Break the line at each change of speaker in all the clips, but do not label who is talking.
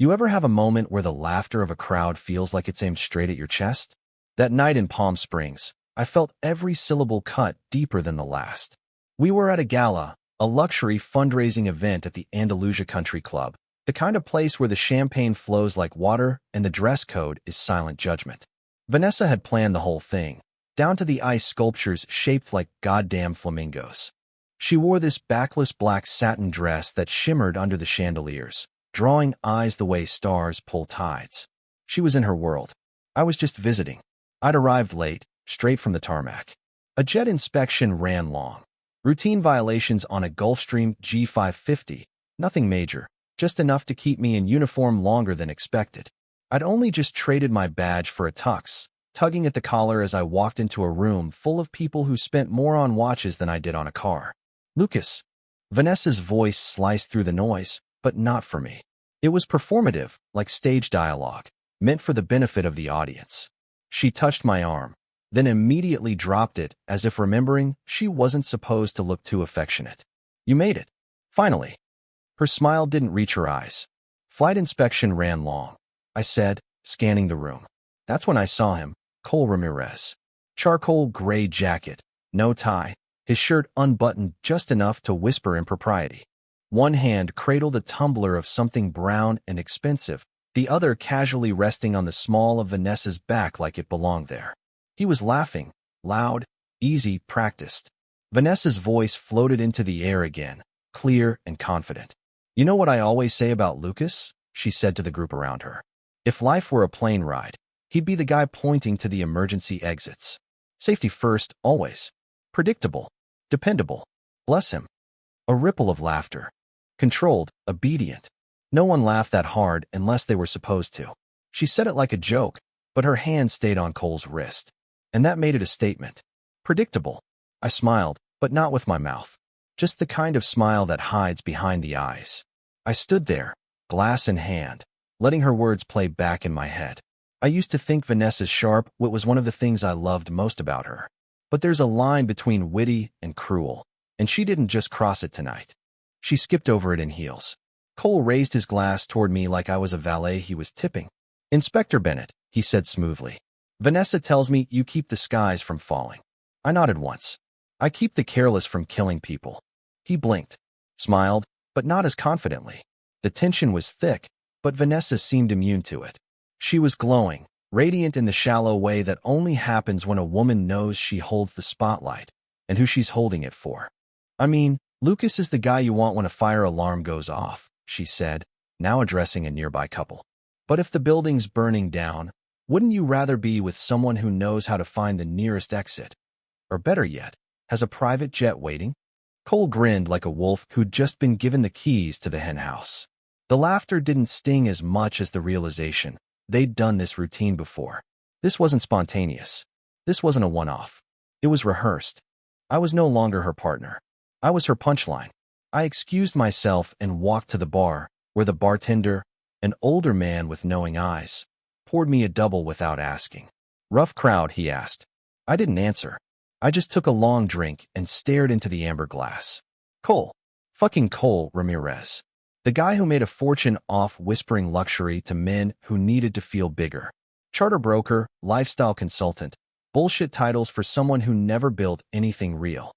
You ever have a moment where the laughter of a crowd feels like it's aimed straight at your chest? That night in Palm Springs, I felt every syllable cut deeper than the last. We were at a gala, a luxury fundraising event at the Andalusia Country Club, the kind of place where the champagne flows like water and the dress code is silent judgment. Vanessa had planned the whole thing, down to the ice sculptures shaped like goddamn flamingos. She wore this backless black satin dress that shimmered under the chandeliers, drawing eyes the way stars pull tides. She was in her world. I was just visiting. I'd arrived late, straight from the tarmac. A jet inspection ran long. Routine violations on a Gulfstream G550, nothing major, just enough to keep me in uniform longer than expected. I'd only just traded my badge for a tux, tugging at the collar as I walked into a room full of people who spent more on watches than I did on a car. Lucas. Vanessa's voice sliced through the noise, but not for me. It was performative, like stage dialogue, meant for the benefit of the audience. She touched my arm, then immediately dropped it as if remembering she wasn't supposed to look too affectionate. You made it. Finally. Her smile didn't reach her eyes. Flight inspection ran long, I said, scanning the room. That's when I saw him, Cole Ramirez. Charcoal gray jacket, no tie, his shirt unbuttoned just enough to whisper impropriety. One hand cradled a tumbler of something brown and expensive, the other casually resting on the small of Vanessa's back like it belonged there. He was laughing, loud, easy, practiced. Vanessa's voice floated into the air again, clear and confident. You know what I always say about Lucas? She said to the group around her. If life were a plane ride, he'd be the guy pointing to the emergency exits. Safety first, always. Predictable. Dependable. Bless him. A ripple of laughter. Controlled, obedient. No one laughed that hard unless they were supposed to. She said it like a joke, but her hand stayed on Cole's wrist. And that made it a statement. Predictable. I smiled, but not with my mouth. Just the kind of smile that hides behind the eyes. I stood there, glass in hand, letting her words play back in my head. I used to think Vanessa's sharp wit was one of the things I loved most about her. But there's a line between witty and cruel, and she didn't just cross it tonight. She skipped over it in heels. Cole raised his glass toward me like I was a valet he was tipping. Inspector Bennett, he said smoothly. Vanessa tells me you keep the skies from falling. I nodded once. I keep the careless from killing people. He blinked, smiled, but not as confidently. The tension was thick, but Vanessa seemed immune to it. She was glowing, radiant in the shallow way that only happens when a woman knows she holds the spotlight and who she's holding it for. I mean, Lucas is the guy you want when a fire alarm goes off, she said, now addressing a nearby couple. But if the building's burning down, wouldn't you rather be with someone who knows how to find the nearest exit? Or better yet, has a private jet waiting? Cole grinned like a wolf who'd just been given the keys to the henhouse. The laughter didn't sting as much as the realization they'd done this routine before. This wasn't spontaneous. This wasn't a one-off. It was rehearsed. I was no longer her partner. I was her punchline. I excused myself and walked to the bar, where the bartender, an older man with knowing eyes, poured me a double without asking. Rough crowd, he asked. I didn't answer. I just took a long drink and stared into the amber glass. Cole. Fucking Cole Ramirez. The guy who made a fortune off whispering luxury to men who needed to feel bigger. Charter broker, lifestyle consultant. Bullshit titles for someone who never built anything real.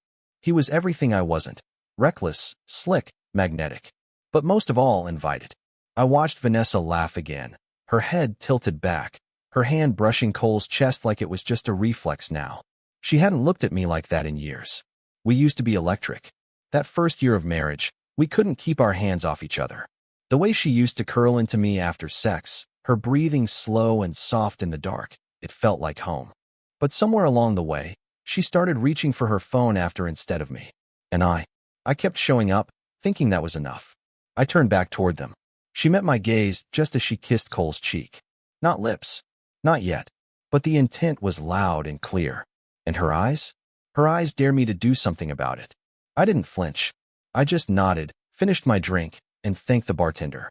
He was everything I wasn't. Reckless, slick, magnetic. But most of all, invited. I watched Vanessa laugh again, her head tilted back, her hand brushing Cole's chest like it was just a reflex now. She hadn't looked at me like that in years. We used to be electric. That first year of marriage, we couldn't keep our hands off each other. The way she used to curl into me after sex, her breathing slow and soft in the dark, it felt like home. But somewhere along the way, she started reaching for her phone after instead of me. And I kept showing up, thinking that was enough. I turned back toward them. She met my gaze just as she kissed Cole's cheek. Not lips. Not yet. But the intent was loud and clear. And her eyes? Her eyes dared me to do something about it. I didn't flinch. I just nodded, finished my drink, and thanked the bartender.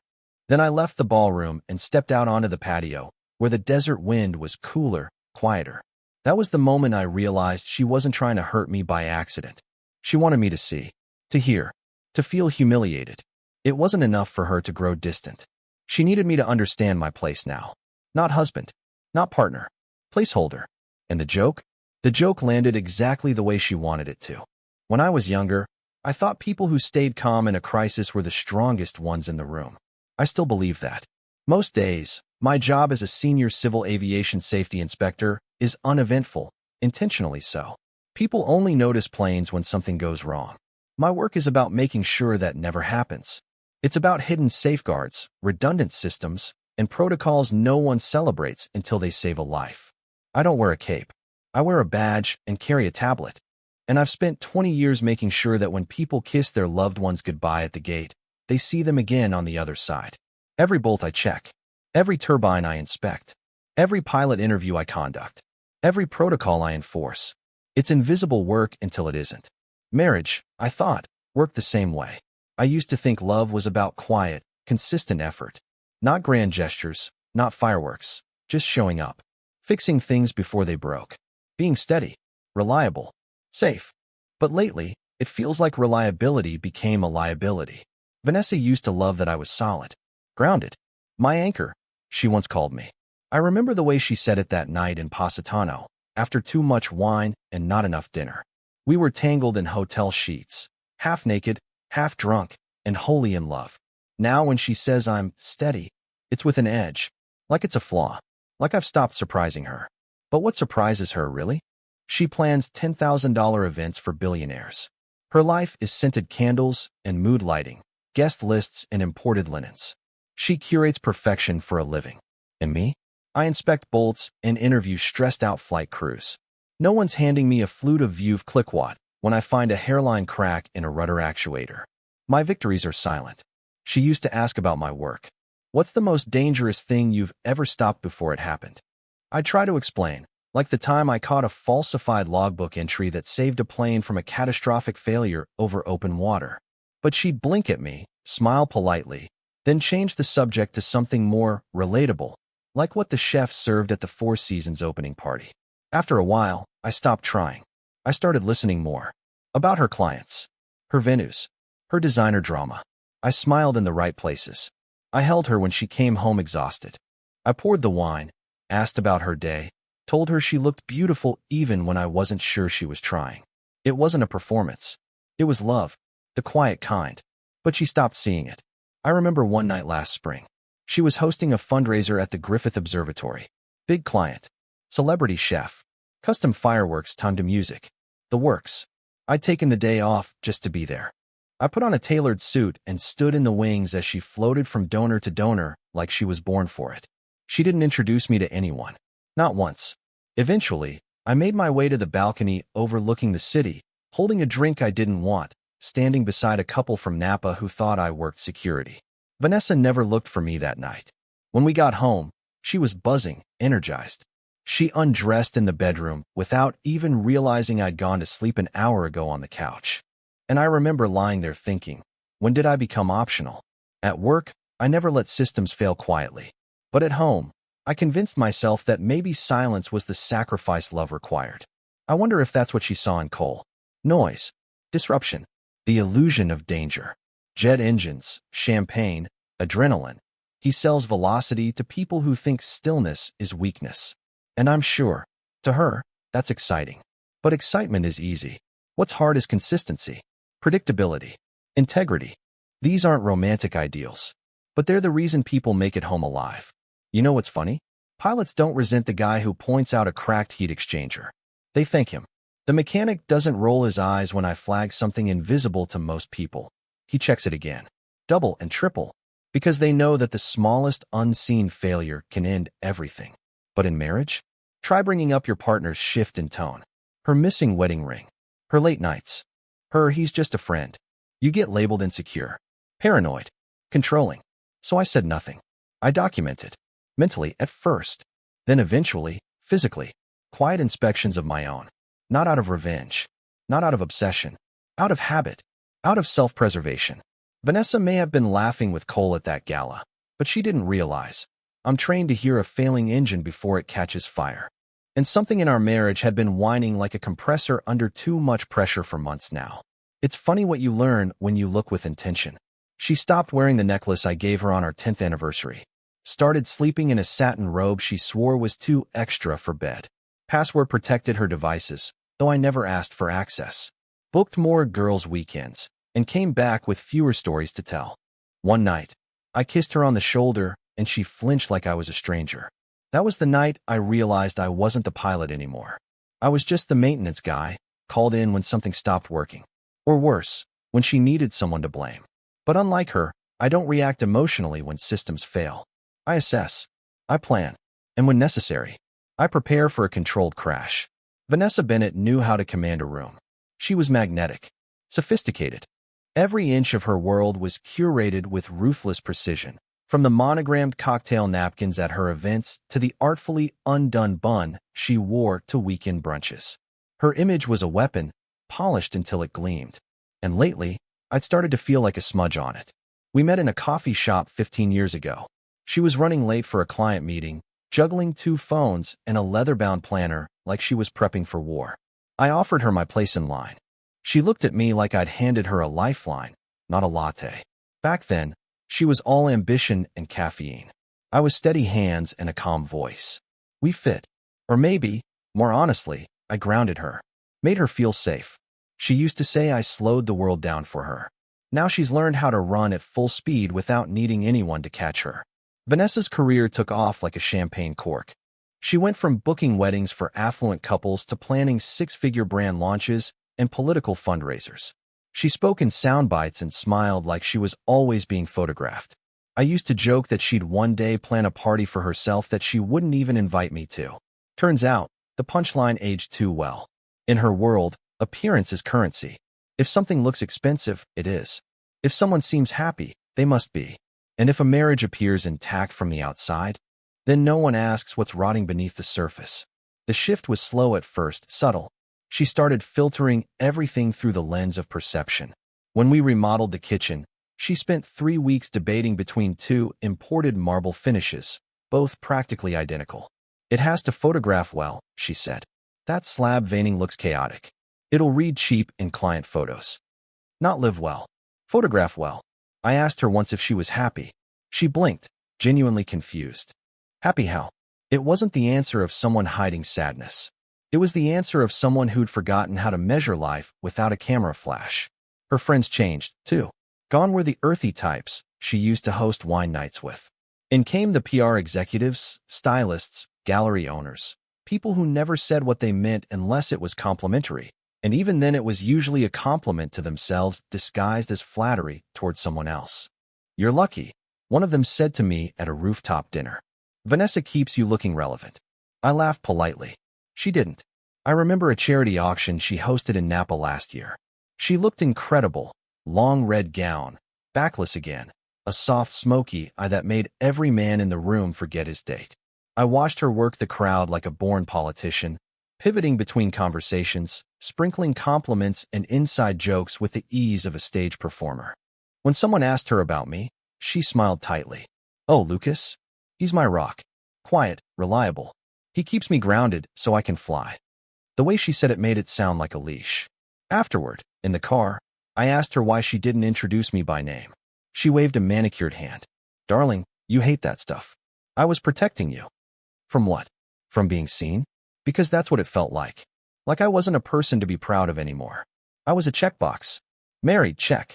Then I left the ballroom and stepped out onto the patio, where the desert wind was cooler, quieter. That was the moment I realized she wasn't trying to hurt me by accident. She wanted me to see, to hear, to feel humiliated. It wasn't enough for her to grow distant. She needed me to understand my place now. Not husband, not partner, placeholder. And the joke? The joke landed exactly the way she wanted it to. When I was younger, I thought people who stayed calm in a crisis were the strongest ones in the room. I still believe that. Most days, my job as a senior civil aviation safety inspector is uneventful, intentionally so. People only notice planes when something goes wrong. My work is about making sure that never happens. It's about hidden safeguards, redundant systems, and protocols no one celebrates until they save a life. I don't wear a cape. I wear a badge and carry a tablet. And I've spent 20 years making sure that when people kiss their loved ones goodbye at the gate, they see them again on the other side. Every bolt I check, every turbine I inspect, every pilot interview I conduct, every protocol I enforce. It's invisible work until it isn't. Marriage, I thought, worked the same way. I used to think love was about quiet, consistent effort. Not grand gestures, not fireworks, just showing up. Fixing things before they broke. Being steady, reliable, safe. But lately, it feels like reliability became a liability. Vanessa used to love that I was solid. Grounded. My anchor, she once called me. I remember the way she said it that night in Positano, after too much wine and not enough dinner. We were tangled in hotel sheets, half naked, half drunk, and wholly in love. Now when she says I'm steady, it's with an edge, like it's a flaw, like I've stopped surprising her. But what surprises her, really? She plans $10,000 events for billionaires. Her life is scented candles and mood lighting, guest lists and imported linens. She curates perfection for a living. And me? I inspect bolts and interview stressed-out flight crews. No one's handing me a flute of Veuve Clicquot when I find a hairline crack in a rudder actuator. My victories are silent. She used to ask about my work. What's the most dangerous thing you've ever stopped before it happened? I try to explain, like the time I caught a falsified logbook entry that saved a plane from a catastrophic failure over open water. But she'd blink at me, smile politely, then change the subject to something more relatable, like what the chef served at the Four Seasons opening party. After a while, I stopped trying. I started listening more. About her clients, her venues, her designer drama. I smiled in the right places. I held her when she came home exhausted. I poured the wine, asked about her day, told her she looked beautiful even when I wasn't sure she was trying. It wasn't a performance. It was love, the quiet kind. But she stopped seeing it. I remember one night last spring. She was hosting a fundraiser at the Griffith Observatory. Big client. Celebrity chef. Custom fireworks timed to music. The works. I'd taken the day off just to be there. I put on a tailored suit and stood in the wings as she floated from donor to donor like she was born for it. She didn't introduce me to anyone. Not once. Eventually, I made my way to the balcony overlooking the city, holding a drink I didn't want, standing beside a couple from Napa who thought I worked security. Vanessa never looked for me that night. When we got home, she was buzzing, energized. She undressed in the bedroom without even realizing I'd gone to sleep an hour ago on the couch. And I remember lying there thinking, when did I become optional? At work, I never let systems fail quietly. But at home, I convinced myself that maybe silence was the sacrifice love required. I wonder if that's what she saw in Cole. Noise, disruption, the illusion of danger. Jet engines, champagne, adrenaline. He sells velocity to people who think stillness is weakness. And I'm sure, to her, that's exciting. But excitement is easy. What's hard is consistency, predictability, integrity. These aren't romantic ideals, but they're the reason people make it home alive. You know what's funny? Pilots don't resent the guy who points out a cracked heat exchanger. They thank him. The mechanic doesn't roll his eyes when I flag something invisible to most people. He checks it again, double and triple, because they know that the smallest unseen failure can end everything. But in marriage, try bringing up your partner's shift in tone, her missing wedding ring, her late nights, her he's just a friend. You get labeled insecure, paranoid, controlling. So I said nothing. I documented, mentally at first, then eventually, physically, quiet inspections of my own. Not out of revenge, not out of obsession, out of habit, out of self-preservation. Vanessa may have been laughing with Cole at that gala, but she didn't realize. I'm trained to hear a failing engine before it catches fire. And something in our marriage had been whining like a compressor under too much pressure for months now. It's funny what you learn when you look with intention. She stopped wearing the necklace I gave her on our 10th anniversary. Started sleeping in a satin robe she swore was too extra for bed. Password protected her devices, though I never asked for access. Booked more girls' weekends, and came back with fewer stories to tell. One night, I kissed her on the shoulder, and she flinched like I was a stranger. That was the night I realized I wasn't the pilot anymore. I was just the maintenance guy, called in when something stopped working. Or worse, when she needed someone to blame. But unlike her, I don't react emotionally when systems fail. I assess, I plan, and when necessary, I prepare for a controlled crash. Vanessa Bennett knew how to command a room. She was magnetic, sophisticated. Every inch of her world was curated with ruthless precision, from the monogrammed cocktail napkins at her events to the artfully undone bun she wore to weekend brunches. Her image was a weapon, polished until it gleamed. And lately, I'd started to feel like a smudge on it. We met in a coffee shop 15 years ago. She was running late for a client meeting, juggling 2 phones and a leather-bound planner like she was prepping for war. I offered her my place in line. She looked at me like I'd handed her a lifeline, not a latte. Back then, she was all ambition and caffeine. I was steady hands and a calm voice. We fit. Or maybe, more honestly, I grounded her, made her feel safe. She used to say I slowed the world down for her. Now she's learned how to run at full speed without needing anyone to catch her. Vanessa's career took off like a champagne cork. She went from booking weddings for affluent couples to planning 6-figure brand launches and political fundraisers. She spoke in sound bites and smiled like she was always being photographed. I used to joke that she'd one day plan a party for herself that she wouldn't even invite me to. Turns out, the punchline aged too well. In her world, appearance is currency. If something looks expensive, it is. If someone seems happy, they must be. And if a marriage appears intact from the outside, then no one asks what's rotting beneath the surface. The shift was slow at first, subtle. She started filtering everything through the lens of perception. When we remodeled the kitchen, she spent 3 weeks debating between 2 imported marble finishes, both practically identical. It has to photograph well, she said. That slab veining looks chaotic. It'll read cheap in client photos. Not live well. Photograph well. I asked her once if she was happy. She blinked, genuinely confused. Happy how? It wasn't the answer of someone hiding sadness. It was the answer of someone who'd forgotten how to measure life without a camera flash. Her friends changed, too. Gone were the earthy types she used to host wine nights with. In came the PR executives, stylists, gallery owners, people who never said what they meant unless it was complimentary. And even then it was usually a compliment to themselves disguised as flattery toward someone else. You're lucky, one of them said to me at a rooftop dinner. Vanessa keeps you looking relevant. I laughed politely. She didn't. I remember a charity auction she hosted in Napa last year. She looked incredible, long red gown, backless again, a soft smoky eye that made every man in the room forget his date. I watched her work the crowd like a born politician, pivoting between conversations, sprinkling compliments and inside jokes with the ease of a stage performer. When someone asked her about me, she smiled tightly. Oh, Lucas? He's my rock. Quiet, reliable. He keeps me grounded so I can fly. The way she said it made it sound like a leash. Afterward, in the car, I asked her why she didn't introduce me by name. She waved a manicured hand. Darling, you hate that stuff. I was protecting you. From what? From being seen? Because that's what it felt like. Like I wasn't a person to be proud of anymore. I was a checkbox. Married, check.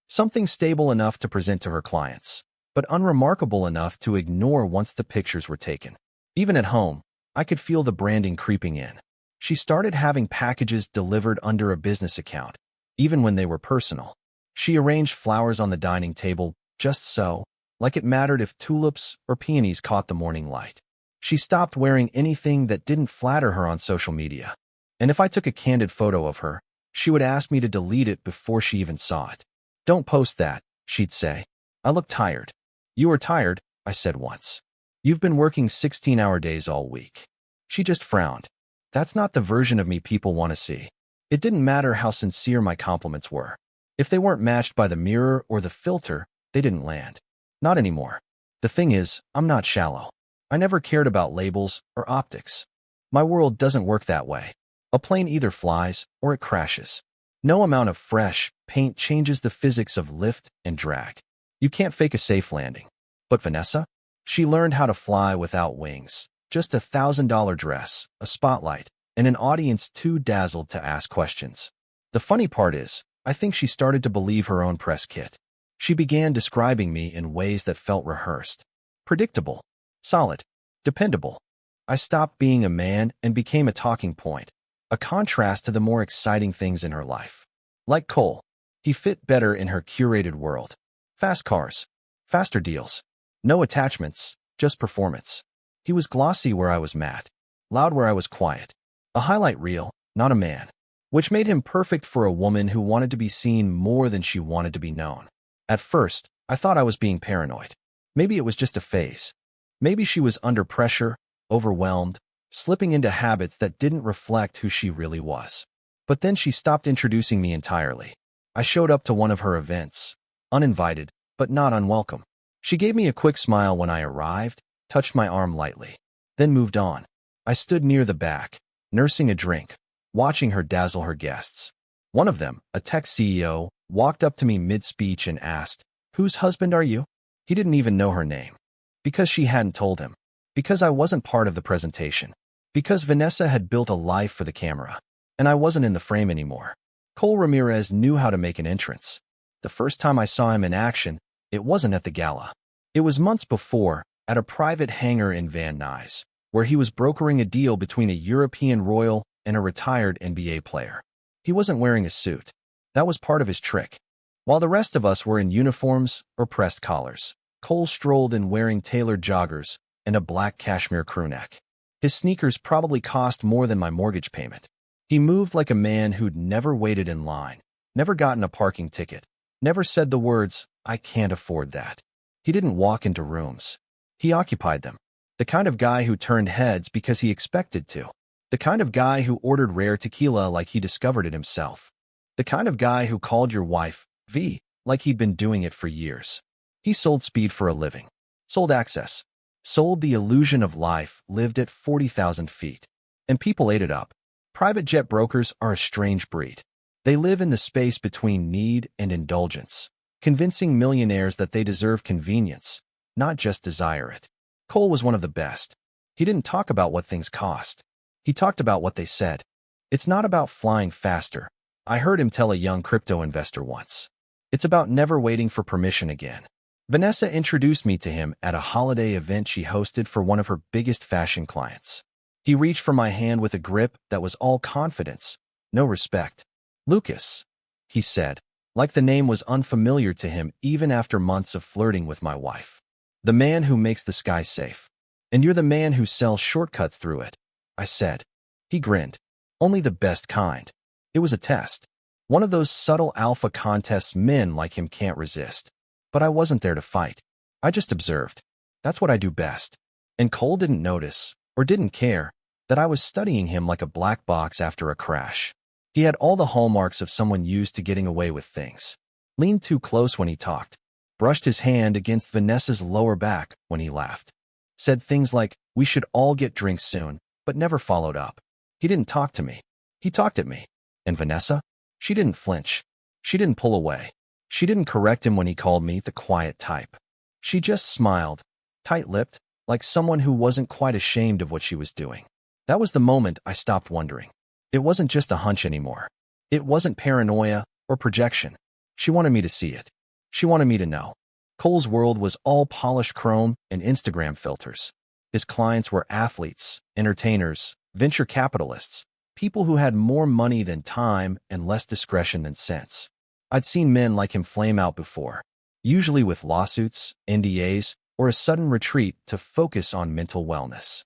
Something stable enough to present to her clients, but unremarkable enough to ignore once the pictures were taken. Even at home, I could feel the branding creeping in. She started having packages delivered under a business account, even when they were personal. She arranged flowers on the dining table, just so, like it mattered if tulips or peonies caught the morning light. She stopped wearing anything that didn't flatter her on social media. And if I took a candid photo of her, she would ask me to delete it before she even saw it. Don't post that, she'd say. I look tired. You are tired, I said once. You've been working 16-hour days all week. She just frowned. That's not the version of me people want to see. It didn't matter how sincere my compliments were. If they weren't matched by the mirror or the filter, they didn't land. Not anymore. The thing is, I'm not shallow. I never cared about labels or optics. My world doesn't work that way. A plane either flies or it crashes. No amount of fresh paint changes the physics of lift and drag. You can't fake a safe landing. But Vanessa? She learned how to fly without wings. Just $1,000 dress, a spotlight, and an audience too dazzled to ask questions. The funny part is, I think she started to believe her own press kit. She began describing me in ways that felt rehearsed. Predictable. Solid. Dependable. I stopped being a man and became a talking point. A contrast to the more exciting things in her life. Like Cole. He fit better in her curated world. Fast cars. Faster deals. No attachments, just performance. He was glossy where I was matte. Loud where I was quiet. A highlight reel, not a man. Which made him perfect for a woman who wanted to be seen more than she wanted to be known. At first, I thought I was being paranoid. Maybe it was just a phase. Maybe she was under pressure, overwhelmed, slipping into habits that didn't reflect who she really was. But then she stopped introducing me entirely. I showed up to one of her events, uninvited, but not unwelcome. She gave me a quick smile when I arrived, touched my arm lightly, then moved on. I stood near the back, nursing a drink, watching her dazzle her guests. One of them, a tech CEO, walked up to me mid-speech and asked, "Whose husband are you?" He didn't even know her name. Because she hadn't told him. Because I wasn't part of the presentation. Because Vanessa had built a life for the camera. And I wasn't in the frame anymore. Cole Ramirez knew how to make an entrance. The first time I saw him in action, it wasn't at the gala. It was months before, at a private hangar in Van Nuys, where he was brokering a deal between a European royal and a retired NBA player. He wasn't wearing a suit. That was part of his trick. While the rest of us were in uniforms or pressed collars, Cole strolled in wearing tailored joggers and a black cashmere crewneck. His sneakers probably cost more than my mortgage payment. He moved like a man who'd never waited in line, never gotten a parking ticket, never said the words, "I can't afford that." He didn't walk into rooms. He occupied them. The kind of guy who turned heads because he expected to. The kind of guy who ordered rare tequila like he discovered it himself. The kind of guy who called your wife, V, like he'd been doing it for years. He sold speed for a living. Sold access. Sold the illusion of life lived at 40,000 feet. And people ate it up. Private jet brokers are a strange breed. They live in the space between need and indulgence, convincing millionaires that they deserve convenience, not just desire it. Cole was one of the best. He didn't talk about what things cost. He talked about what they said. It's not about flying faster. I heard him tell a young crypto investor once. It's about never waiting for permission again. Vanessa introduced me to him at a holiday event she hosted for one of her biggest fashion clients. He reached for my hand with a grip that was all confidence, no respect. "Lucas," he said, like the name was unfamiliar to him even after months of flirting with my wife. "The man who makes the sky safe. And you're the man who sells shortcuts through it," I said. He grinned. "Only the best kind." It was a test. One of those subtle alpha contests men like him can't resist. But I wasn't there to fight. I just observed. That's what I do best. And Cole didn't notice, or didn't care, that I was studying him like a black box after a crash. He had all the hallmarks of someone used to getting away with things. Leaned too close when he talked. Brushed his hand against Vanessa's lower back when he laughed. Said things like, "We should all get drinks soon," but never followed up. He didn't talk to me. He talked at me. And Vanessa? She didn't flinch. She didn't pull away. She didn't correct him when he called me the quiet type. She just smiled, tight-lipped, like someone who wasn't quite ashamed of what she was doing. That was the moment I stopped wondering. It wasn't just a hunch anymore. It wasn't paranoia or projection. She wanted me to see it. She wanted me to know. Cole's world was all polished chrome and Instagram filters. His clients were athletes, entertainers, venture capitalists, people who had more money than time and less discretion than sense. I'd seen men like him flame out before, usually with lawsuits, NDAs, or a sudden retreat to focus on mental wellness.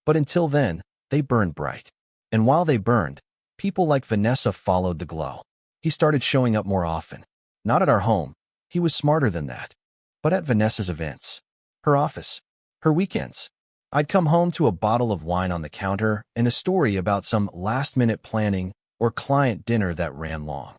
But until then, they burned bright. And while they burned, people like Vanessa followed the glow. He started showing up more often. Not at our home. He was smarter than that. But at Vanessa's events. Her office. Her weekends. I'd come home to a bottle of wine on the counter and a story about some last-minute planning or client dinner that ran long.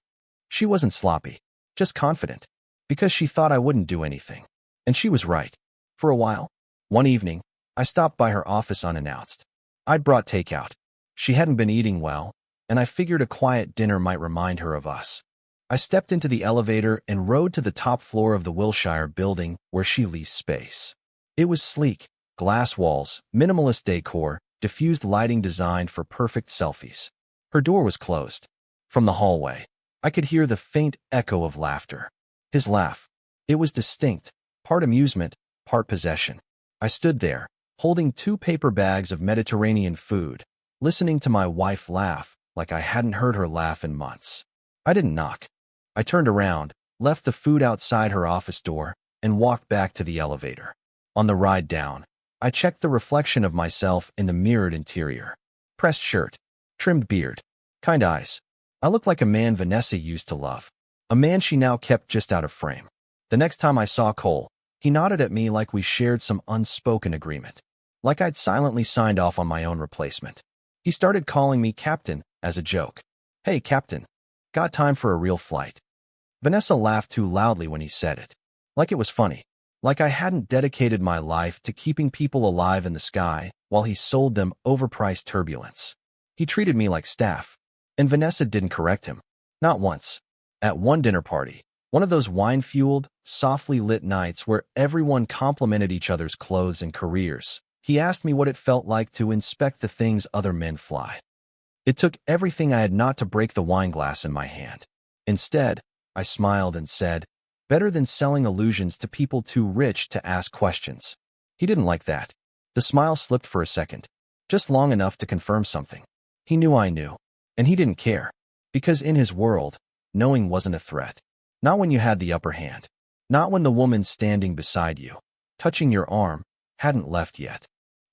She wasn't sloppy, just confident, because she thought I wouldn't do anything. And she was right. For a while. One evening, I stopped by her office unannounced. I'd brought takeout. She hadn't been eating well, and I figured a quiet dinner might remind her of us. I stepped into the elevator and rode to the top floor of the Wilshire building where she leased space. It was sleek, glass walls, minimalist decor, diffused lighting designed for perfect selfies. Her door was closed. From the hallway, I could hear the faint echo of laughter. His laugh. It was distinct, part amusement, part possession. I stood there, holding 2 paper bags of Mediterranean food, listening to my wife laugh like I hadn't heard her laugh in months. I didn't knock. I turned around, left the food outside her office door, and walked back to the elevator. On the ride down, I checked the reflection of myself in the mirrored interior. Pressed shirt, trimmed beard, kind eyes. I looked like a man Vanessa used to love. A man she now kept just out of frame. The next time I saw Cole, he nodded at me like we shared some unspoken agreement. Like I'd silently signed off on my own replacement. He started calling me Captain as a joke. Hey, Captain. Got time for a real flight? Vanessa laughed too loudly when he said it. Like it was funny. Like I hadn't dedicated my life to keeping people alive in the sky while he sold them overpriced turbulence. He treated me like staff. And Vanessa didn't correct him. Not once. At one dinner party, one of those wine-fueled, softly lit nights where everyone complimented each other's clothes and careers, he asked me what it felt like to inspect the things other men fly. It took everything I had not to break the wine glass in my hand. Instead, I smiled and said, better than selling illusions to people too rich to ask questions. He didn't like that. The smile slipped for a second, just long enough to confirm something. He knew I knew, and he didn't care. Because in his world, knowing wasn't a threat. Not when you had the upper hand. Not when the woman standing beside you, touching your arm, hadn't left yet.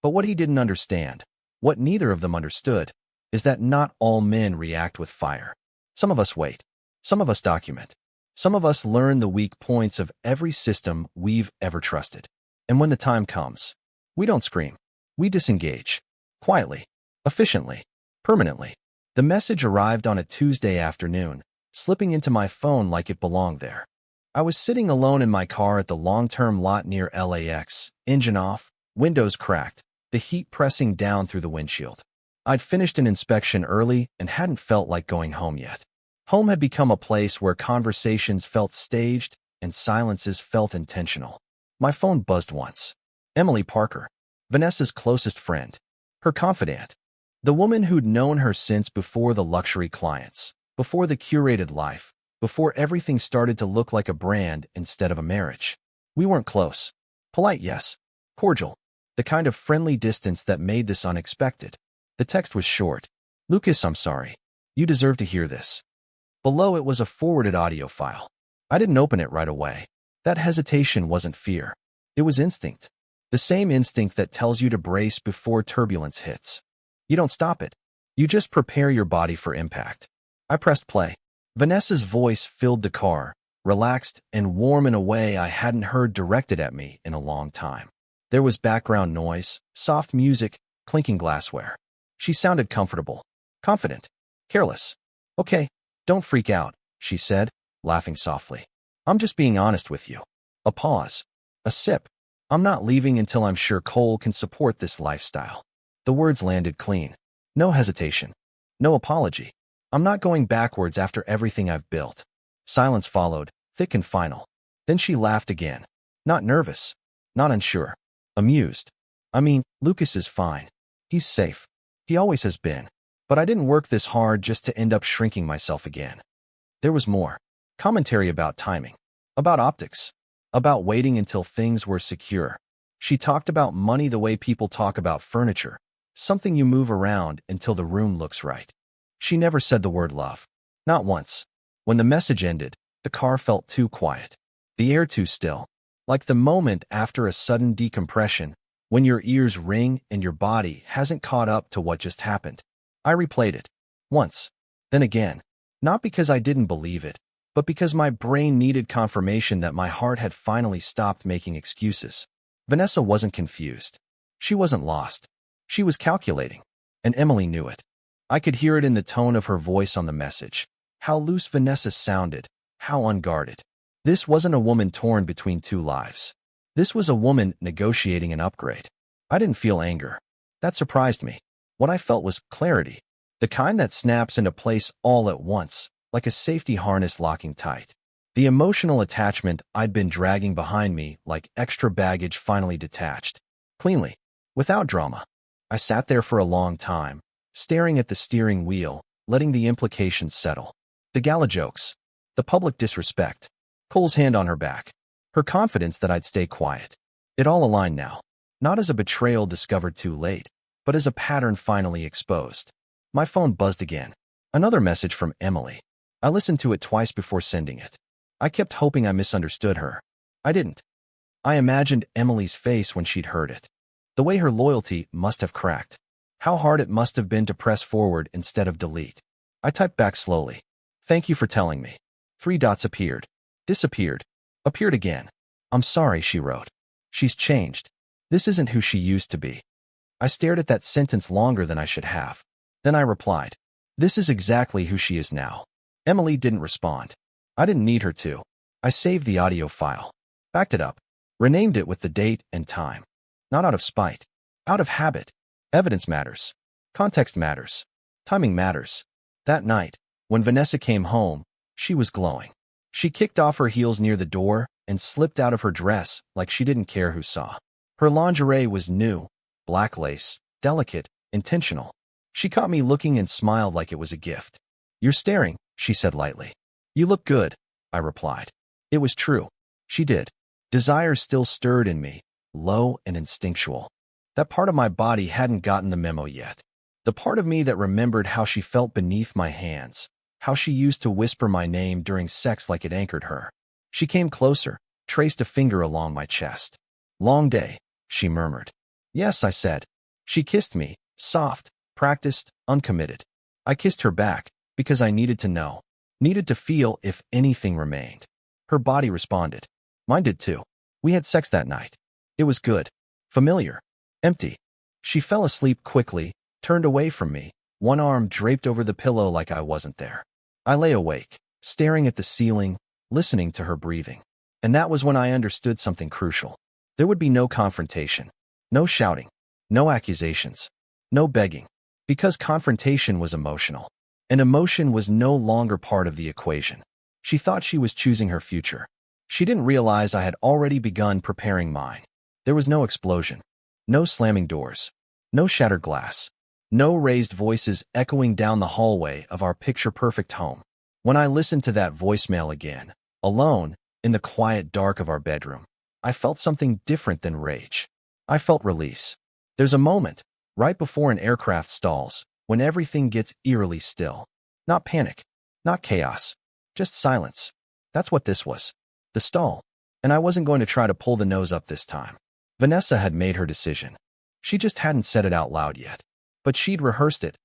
But what he didn't understand, what neither of them understood, is that not all men react with fire. Some of us wait. Some of us document. Some of us learn the weak points of every system we've ever trusted. And when the time comes, we don't scream. We disengage. Quietly. Efficiently. Permanently. The message arrived on a Tuesday afternoon, slipping into my phone like it belonged there. I was sitting alone in my car at the long-term lot near LAX, engine off, windows cracked, the heat pressing down through the windshield. I'd finished an inspection early and hadn't felt like going home yet. Home had become a place where conversations felt staged and silences felt intentional. My phone buzzed once. Emily Parker, Vanessa's closest friend, her confidant, the woman who'd known her since before the luxury clients, before the curated life, before everything started to look like a brand instead of a marriage. We weren't close. Polite, yes. Cordial. The kind of friendly distance that made this unexpected. The text was short. Lucas, I'm sorry. You deserve to hear this. Below it was a forwarded audio file. I didn't open it right away. That hesitation wasn't fear. It was instinct. The same instinct that tells you to brace before turbulence hits. You don't stop it. You just prepare your body for impact. I pressed play. Vanessa's voice filled the car, relaxed and warm in a way I hadn't heard directed at me in a long time. There was background noise, soft music, clinking glassware. She sounded comfortable, confident, careless. Okay, don't freak out, she said, laughing softly. I'm just being honest with you. A pause. A sip. I'm not leaving until I'm sure Cole can support this lifestyle. The words landed clean. No hesitation. No apology. I'm not going backwards after everything I've built. Silence followed, thick and final. Then she laughed again. Not nervous. Not unsure. Amused. I mean, Lucas is fine. He's safe. He always has been. But I didn't work this hard just to end up shrinking myself again. There was more. Commentary about timing. About optics. About waiting until things were secure. She talked about money the way people talk about furniture. Something you move around until the room looks right. She never said the word love. Not once. When the message ended, the car felt too quiet. The air too still. Like the moment after a sudden decompression, when your ears ring and your body hasn't caught up to what just happened. I replayed it. Once. Then again. Not because I didn't believe it, but because my brain needed confirmation that my heart had finally stopped making excuses. Vanessa wasn't confused. She wasn't lost. She was calculating. And Emily knew it. I could hear it in the tone of her voice on the message. How loose Vanessa sounded. How unguarded. This wasn't a woman torn between two lives. This was a woman negotiating an upgrade. I didn't feel anger. That surprised me. What I felt was clarity. The kind that snaps into place all at once, like a safety harness locking tight. The emotional attachment I'd been dragging behind me like extra baggage finally detached. Cleanly. Without drama. I sat there for a long time, staring at the steering wheel, letting the implications settle. The gala jokes. The public disrespect. Cole's hand on her back. Her confidence that I'd stay quiet. It all aligned now. Not as a betrayal discovered too late, but as a pattern finally exposed. My phone buzzed again. Another message from Emily. I listened to it twice before sending it. I kept hoping I misunderstood her. I didn't. I imagined Emily's face when she'd heard it. The way her loyalty must have cracked. How hard it must have been to press forward instead of delete. I typed back slowly. Thank you for telling me. 3 dots appeared. Disappeared. Appeared again. I'm sorry, she wrote. She's changed. This isn't who she used to be. I stared at that sentence longer than I should have. Then I replied. This is exactly who she is now. Emily didn't respond. I didn't need her to. I saved the audio file. Backed it up. Renamed it with the date and time. Not out of spite. Out of habit. Evidence matters. Context matters. Timing matters. That night, when Vanessa came home, she was glowing. She kicked off her heels near the door and slipped out of her dress like she didn't care who saw. Her lingerie was new, black lace, delicate, intentional. She caught me looking and smiled like it was a gift. You're staring, she said lightly. You look good, I replied. It was true. She did. Desire still stirred in me, low and instinctual. That part of my body hadn't gotten the memo yet. The part of me that remembered how she felt beneath my hands, how she used to whisper my name during sex like it anchored her. She came closer, traced a finger along my chest. Long day, she murmured. Yes, I said. She kissed me, soft, practiced, uncommitted. I kissed her back, because I needed to know, needed to feel if anything remained. Her body responded. Mine did too. We had sex that night. It was good. Familiar. Empty. She fell asleep quickly, turned away from me, one arm draped over the pillow like I wasn't there. I lay awake, staring at the ceiling, listening to her breathing. And that was when I understood something crucial. There would be no confrontation, no shouting, no accusations, no begging, because confrontation was emotional, and emotion was no longer part of the equation. She thought she was choosing her future. She didn't realize I had already begun preparing mine. There was no explosion, no slamming doors, no shattered glass, no raised voices echoing down the hallway of our picture-perfect home. When I listened to that voicemail again, alone, in the quiet dark of our bedroom, I felt something different than rage. I felt release. There's a moment, right before an aircraft stalls, when everything gets eerily still. Not panic, not chaos, just silence. That's what this was. The stall. And I wasn't going to try to pull the nose up this time. Vanessa had made her decision. She just hadn't said it out loud yet. But she'd rehearsed it.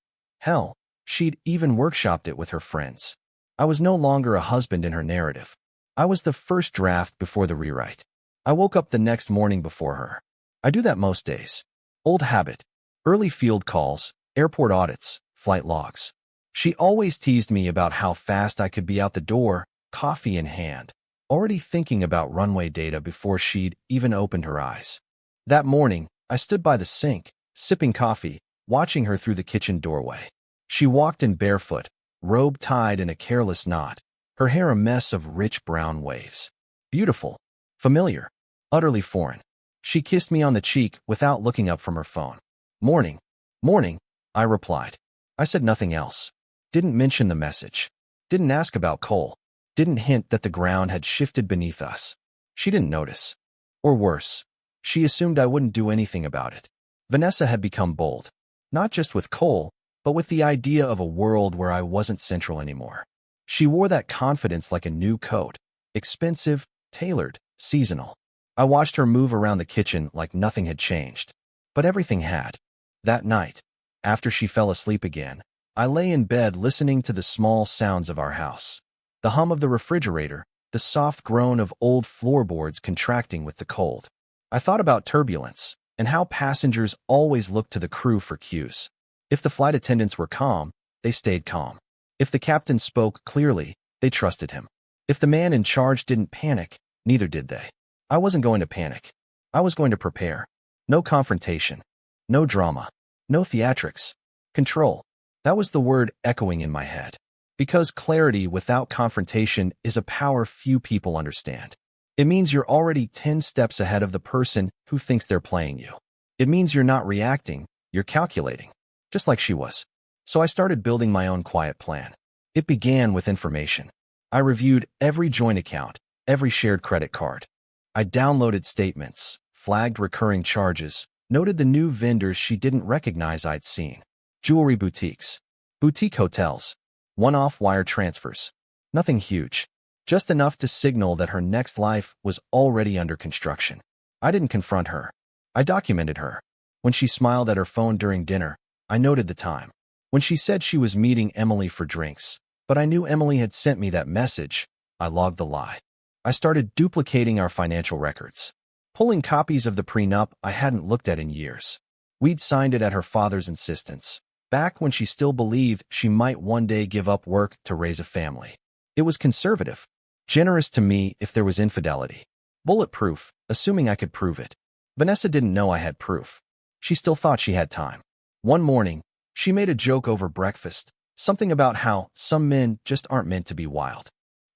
Hell, she'd even workshopped it with her friends. I was no longer a husband in her narrative. I was the first draft before the rewrite. I woke up the next morning before her. I do that most days. Old habit. Early field calls, airport audits, flight logs. She always teased me about how fast I could be out the door, coffee in hand, already thinking about runway data before she'd even opened her eyes. That morning, I stood by the sink, sipping coffee, watching her through the kitchen doorway. She walked in barefoot, robe tied in a careless knot, her hair a mess of rich brown waves. Beautiful, familiar, utterly foreign. She kissed me on the cheek without looking up from her phone. Morning, morning, I replied. I said nothing else. Didn't mention the message. Didn't ask about Cole. Didn't hint that the ground had shifted beneath us. She didn't notice. Or worse, she assumed I wouldn't do anything about it. Vanessa had become bold. Not just with Cole, but with the idea of a world where I wasn't central anymore. She wore that confidence like a new coat. Expensive, tailored, seasonal. I watched her move around the kitchen like nothing had changed. But everything had. That night, after she fell asleep again, I lay in bed listening to the small sounds of our house. The hum of the refrigerator, the soft groan of old floorboards contracting with the cold. I thought about turbulence and how passengers always looked to the crew for cues. If the flight attendants were calm, they stayed calm. If the captain spoke clearly, they trusted him. If the man in charge didn't panic, neither did they. I wasn't going to panic. I was going to prepare. No confrontation. No drama. No theatrics. Control. That was the word echoing in my head. Because clarity without confrontation is a power few people understand. It means you're already 10 steps ahead of the person who thinks they're playing you. It means you're not reacting, you're calculating, just like she was. So I started building my own quiet plan. It began with information. I reviewed every joint account, every shared credit card. I downloaded statements, flagged recurring charges, noted the new vendors she didn't recognize I'd seen. Jewelry boutiques, boutique hotels, one-off wire transfers. Nothing huge, just enough to signal that her next life was already under construction. I didn't confront her. I documented her. When she smiled at her phone during dinner, I noted the time. When she said she was meeting Emily for drinks, but I knew Emily had sent me that message, I logged the lie. I started duplicating our financial records, pulling copies of the prenup I hadn't looked at in years. We'd signed it at her father's insistence, back when she still believed she might one day give up work to raise a family. It was conservative, generous to me if there was infidelity. Bulletproof, assuming I could prove it. Vanessa didn't know I had proof. She still thought she had time. One morning, she made a joke over breakfast, something about how some men just aren't meant to be wild.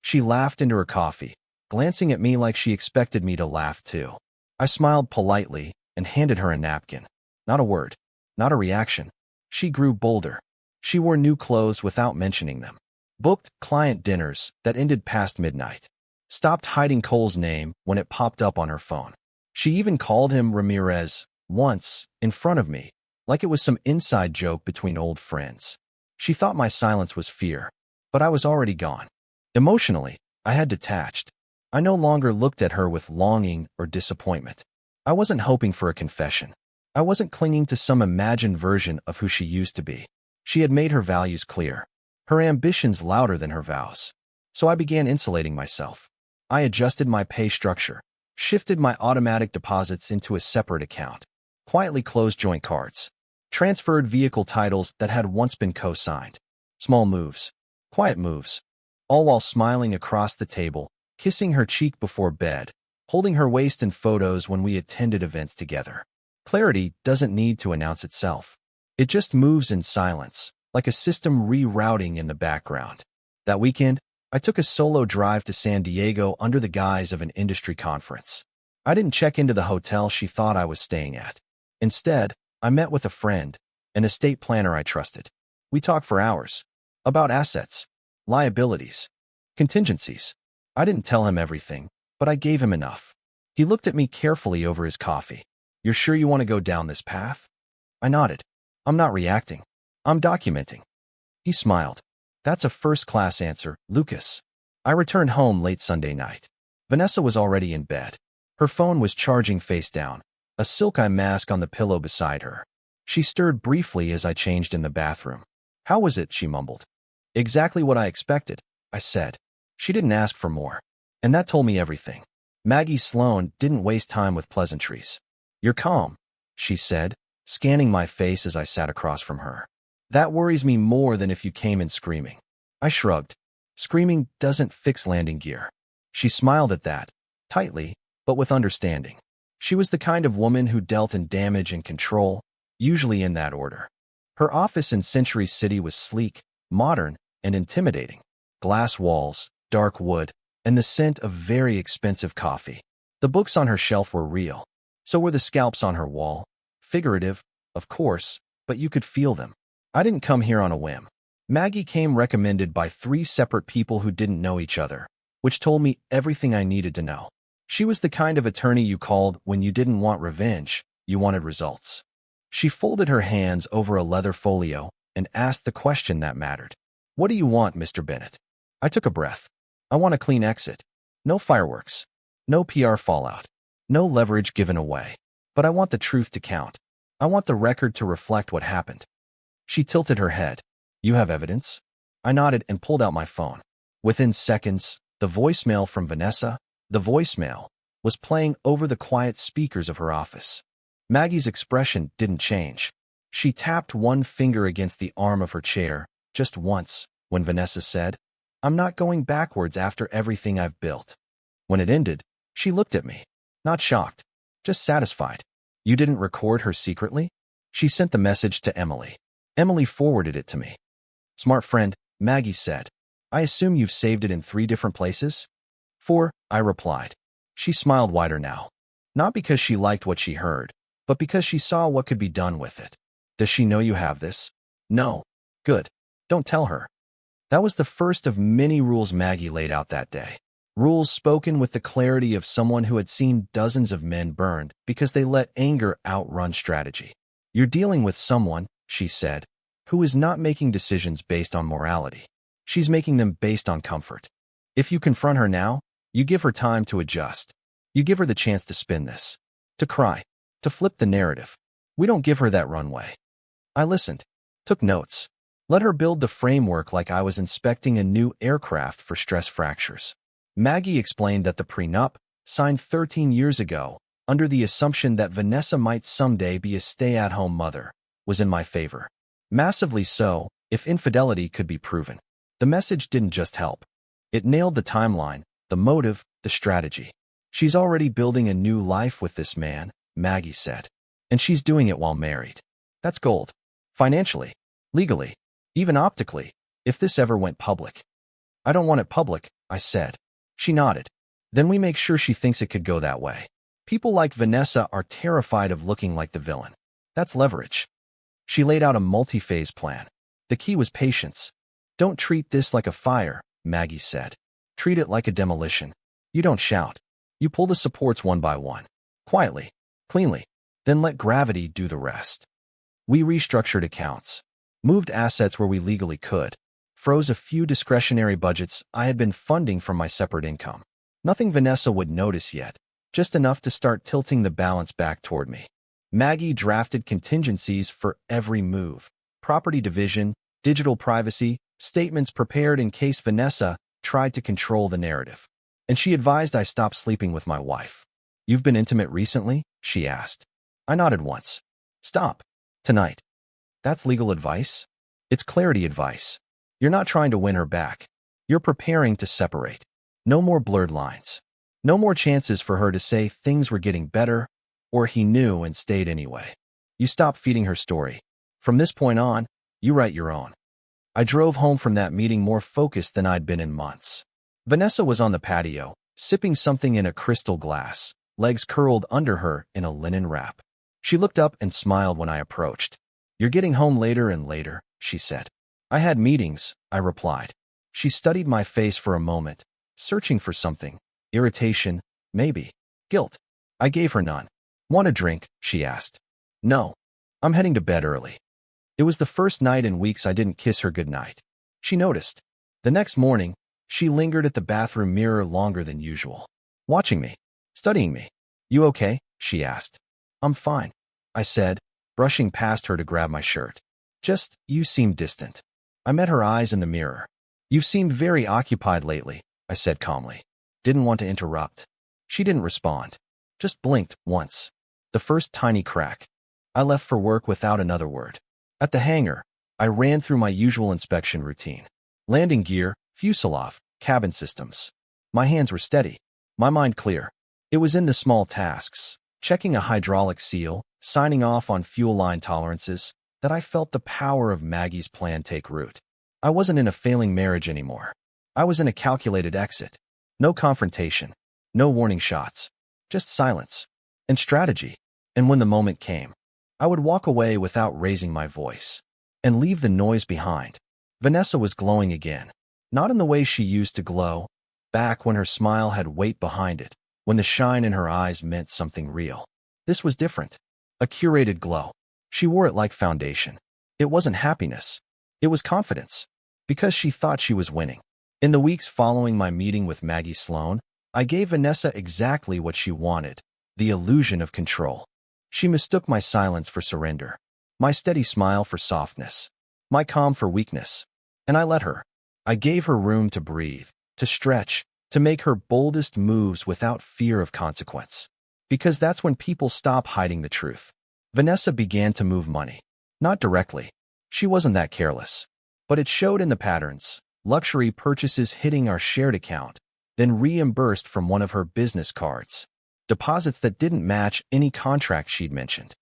She laughed into her coffee, glancing at me like she expected me to laugh too. I smiled politely and handed her a napkin. Not a word, not a reaction. She grew bolder. She wore new clothes without mentioning them. Booked client dinners that ended past midnight. Stopped hiding Cole's name when it popped up on her phone. She even called him Ramirez once in front of me, like it was some inside joke between old friends. She thought my silence was fear, but I was already gone. Emotionally, I had detached. I no longer looked at her with longing or disappointment. I wasn't hoping for a confession. I wasn't clinging to some imagined version of who she used to be. She had made her values clear, her ambitions louder than her vows. So I began insulating myself. I adjusted my pay structure, shifted my automatic deposits into a separate account, quietly closed joint cards, transferred vehicle titles that had once been co-signed. Small moves, quiet moves, all while smiling across the table, kissing her cheek before bed, holding her waist in photos when we attended events together. Clarity doesn't need to announce itself. It just moves in silence, like a system rerouting in the background. That weekend, I took a solo drive to San Diego under the guise of an industry conference. I didn't check into the hotel she thought I was staying at. Instead, I met with a friend, an estate planner I trusted. We talked for hours. About assets, liabilities, contingencies. I didn't tell him everything, but I gave him enough. He looked at me carefully over his coffee. "You're sure you want to go down this path?" I nodded. "I'm not reacting. I'm documenting." He smiled. "That's a first-class answer, Lucas." I returned home late Sunday night. Vanessa was already in bed. Her phone was charging face down, a silk eye mask on the pillow beside her. She stirred briefly as I changed in the bathroom. "How was it?" she mumbled. "Exactly what I expected," I said. She didn't ask for more. And that told me everything. Maggie Sloan didn't waste time with pleasantries. "You're calm," she said, scanning my face as I sat across from her. "That worries me more than if you came in screaming." I shrugged. Screaming doesn't fix landing gear. She smiled at that, tightly, but with understanding. She was the kind of woman who dealt in damage and control, usually in that order. Her office in Century City was sleek, modern, and intimidating. Glass walls, dark wood, and the scent of very expensive coffee. The books on her shelf were real. So were the scalps on her wall. Figurative, of course, but you could feel them. I didn't come here on a whim. Maggie came recommended by 3 separate people who didn't know each other, which told me everything I needed to know. She was the kind of attorney you called when you didn't want revenge, you wanted results. She folded her hands over a leather folio and asked the question that mattered. "What do you want, Mr. Bennett?" I took a breath. "I want a clean exit. No fireworks. No PR fallout. No leverage given away. But I want the truth to count. I want the record to reflect what happened." She tilted her head. "You have evidence?" I nodded and pulled out my phone. Within seconds, the voicemail from Vanessa, was playing over the quiet speakers of her office. Maggie's expression didn't change. She tapped one finger against the arm of her chair, just once, when Vanessa said, "I'm not going backwards after everything I've built." When it ended, she looked at me. Not shocked, just satisfied. "You didn't record her secretly?" She sent the message to Emily. Emily forwarded it to me. "Smart friend," Maggie said. I assume you've saved it in 3 different places? 4, I replied. She smiled wider now. Not because she liked what she heard, but because she saw what could be done with it. Does she know you have this? No. Good. Don't tell her. That was the first of many rules Maggie laid out that day. Rules spoken with the clarity of someone who had seen dozens of men burned because they let anger outrun strategy. You're dealing with someone, she said, who is not making decisions based on morality. She's making them based on comfort. If you confront her now, you give her time to adjust. You give her the chance to spin this, to cry, to flip the narrative. We don't give her that runway. I listened, took notes, let her build the framework like I was inspecting a new aircraft for stress fractures. Maggie explained that the prenup, signed 13 years ago, under the assumption that Vanessa might someday be a stay-at-home mother, was in my favor. Massively so, if infidelity could be proven. The message didn't just help. It nailed the timeline, the motive, the strategy. She's already building a new life with this man, Maggie said. And she's doing it while married. That's gold. Financially, legally, even optically, if this ever went public. I don't want it public, I said. She nodded. Then we make sure she thinks it could go that way. People like Vanessa are terrified of looking like the villain. That's leverage. She laid out a multi-phase plan. The key was patience. Don't treat this like a fire, Maggie said. Treat it like a demolition. You don't shout. You pull the supports one by one. Quietly, cleanly. Then let gravity do the rest. We restructured accounts, moved assets where we legally could, froze a few discretionary budgets I had been funding from my separate income. Nothing Vanessa would notice yet, just enough to start tilting the balance back toward me. Maggie drafted contingencies for every move. Property division, digital privacy, statements prepared in case Vanessa tried to control the narrative. And she advised I stop sleeping with my wife. You've been intimate recently? She asked. I nodded once. Stop. Tonight. That's legal advice? It's clarity advice. You're not trying to win her back. You're preparing to separate. No more blurred lines. No more chances for her to say things were getting better, or he knew and stayed anyway. You stop feeding her story. From this point on, you write your own. I drove home from that meeting more focused than I'd been in months. Vanessa was on the patio, sipping something in a crystal glass, legs curled under her in a linen wrap. She looked up and smiled when I approached. You're getting home later and later, she said. I had meetings, I replied. She studied my face for a moment, searching for something. Irritation, maybe. Guilt. I gave her none. Want a drink? She asked. No. I'm heading to bed early. It was the first night in weeks I didn't kiss her goodnight. She noticed. The next morning, she lingered at the bathroom mirror longer than usual. Watching me. Studying me. You okay? She asked. I'm fine, I said, brushing past her to grab my shirt. Just, you seem distant. I met her eyes in the mirror. You've seemed very occupied lately, I said calmly. Didn't want to interrupt. She didn't respond. Just blinked once. The first tiny crack. I left for work without another word. At the hangar, I ran through my usual inspection routine. Landing gear, fuselage, cabin systems. My hands were steady. My mind clear. It was in the small tasks, checking a hydraulic seal, signing off on fuel line tolerances, that I felt the power of Maggie's plan take root. I wasn't in a failing marriage anymore. I was in a calculated exit. No confrontation. No warning shots. Just silence. And strategy. And when the moment came, I would walk away without raising my voice. And leave the noise behind. Vanessa was glowing again. Not in the way she used to glow, back when her smile had weight behind it, when the shine in her eyes meant something real. This was different. A curated glow. She wore it like foundation. It wasn't happiness. It was confidence. Because she thought she was winning. In the weeks following my meeting with Maggie Sloan, I gave Vanessa exactly what she wanted, the illusion of control. She mistook my silence for surrender, my steady smile for softness, my calm for weakness. And I let her. I gave her room to breathe, to stretch, to make her boldest moves without fear of consequence. Because that's when people stop hiding the truth. Vanessa began to move money. Not directly. She wasn't that careless. But it showed in the patterns. Luxury purchases hitting our shared account, then reimbursed from one of her business cards. Deposits that didn't match any contract she'd mentioned.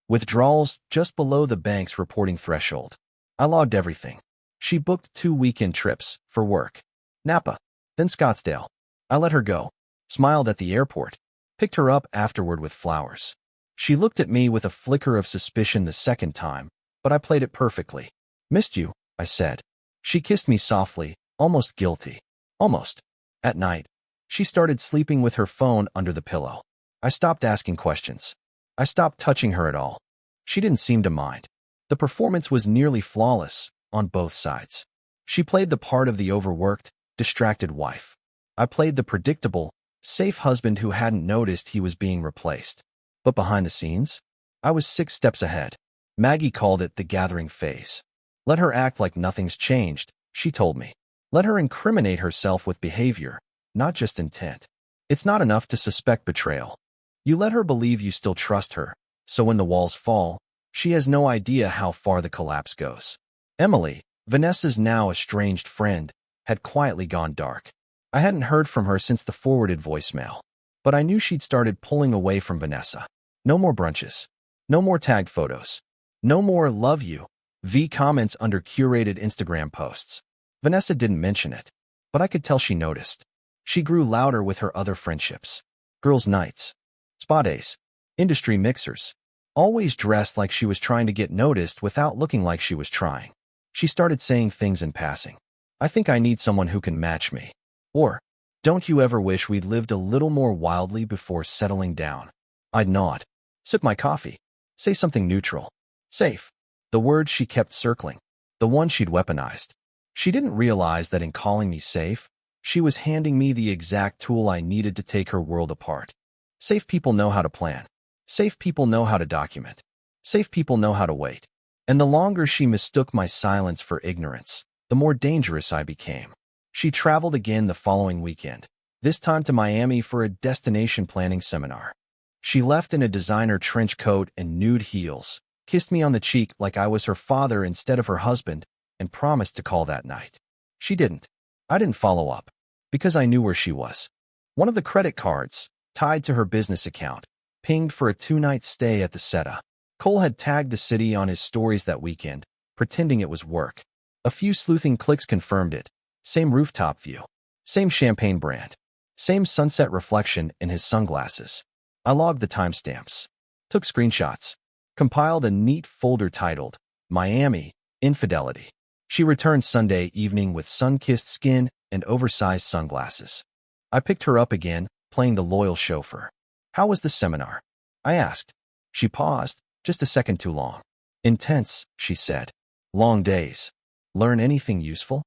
Withdrawals just below the bank's reporting threshold. I logged everything. She booked 2 weekend trips for work. Napa, then Scottsdale. I let her go, smiled at the airport, picked her up afterward with flowers. She looked at me with a flicker of suspicion the second time, but I played it perfectly. Missed you, I said. She kissed me softly, almost guilty. Almost. At night, she started sleeping with her phone under the pillow. I stopped asking questions. I stopped touching her at all. She didn't seem to mind. The performance was nearly flawless, on both sides. She played the part of the overworked, distracted wife. I played the predictable, safe husband who hadn't noticed he was being replaced. But behind the scenes, I was 6 steps ahead. Maggie called it the gathering phase. Let her act like nothing's changed, she told me. Let her incriminate herself with behavior, not just intent. It's not enough to suspect betrayal. You let her believe you still trust her, so when the walls fall, she has no idea how far the collapse goes. Emily, Vanessa's now estranged friend, had quietly gone dark. I hadn't heard from her since the forwarded voicemail, but I knew she'd started pulling away from Vanessa. No more brunches. No more tagged photos. No more love you, V comments under curated Instagram posts. Vanessa didn't mention it, but I could tell she noticed. She grew louder with her other friendships. Girls' nights, spa days, industry mixers, always dressed like she was trying to get noticed without looking like she was trying. She started saying things in passing. I think I need someone who can match me. Or, don't you ever wish we'd lived a little more wildly before settling down? I'd nod, sip my coffee, say something neutral. Safe. The word she kept circling. The one she'd weaponized. She didn't realize that in calling me safe, she was handing me the exact tool I needed to take her world apart. Safe people know how to plan. Safe people know how to document. Safe people know how to wait. And the longer she mistook my silence for ignorance, the more dangerous I became. She traveled again the following weekend, this time to Miami for a destination planning seminar. She left in a designer trench coat and nude heels, kissed me on the cheek like I was her father instead of her husband, and promised to call that night. She didn't. I didn't follow up, because I knew where she was. One of the credit cards, tied to her business account, pinged for a 2-night stay at the Seta. Cole had tagged the city on his stories that weekend, pretending it was work. A few sleuthing clicks confirmed it. Same rooftop view. Same champagne brand. Same sunset reflection in his sunglasses. I logged the timestamps. Took screenshots. Compiled a neat folder titled, Miami, Infidelity. She returned Sunday evening with sun-kissed skin and oversized sunglasses. I picked her up again, playing the loyal chauffeur. How was the seminar? I asked. She paused, just a second too long. Intense, she said. Long days. Learn anything useful?